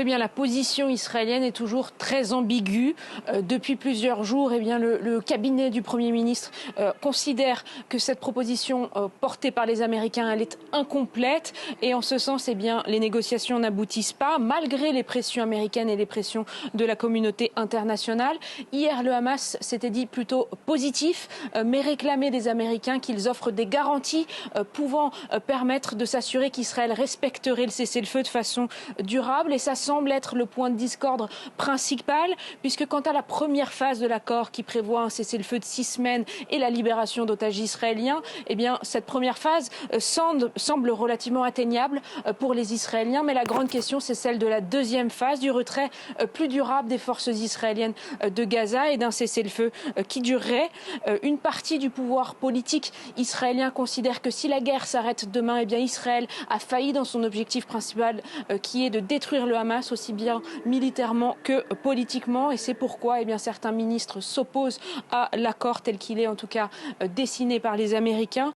Oui, bien, la position israélienne est toujours très ambiguë. Depuis plusieurs jours, le cabinet du Premier ministre considère que cette proposition portée par les Américains, elle est incomplète. Et en ce sens, les négociations n'aboutissent pas, malgré les pressions américaines et les pressions de la communauté internationale. Hier, le Hamas s'était dit plutôt positif, mais réclamait des Américains qu'ils offrent des garanties pouvant permettre de s'assurer qu'Israël respecterait le cessez-le-feu de façon durable. Et ça semble être le point de discorde principal, puisque quant à la première phase de l'accord qui prévoit un cessez-le-feu de 6 semaines et la libération d'otages israéliens, cette première phase semble relativement atteignable pour les Israéliens. Mais la grande question, c'est celle de la deuxième phase, du retrait plus durable des forces israéliennes de Gaza et d'un cessez-le-feu qui durerait. Une partie du pouvoir politique israélien considère que si la guerre s'arrête demain, Israël a failli dans son objectif principal qui est de détruire le Hamas aussi bien militairement que politiquement. Et c'est pourquoi certains ministres s'opposent à l'accord tel qu'il est en tout cas dessiné par les Américains.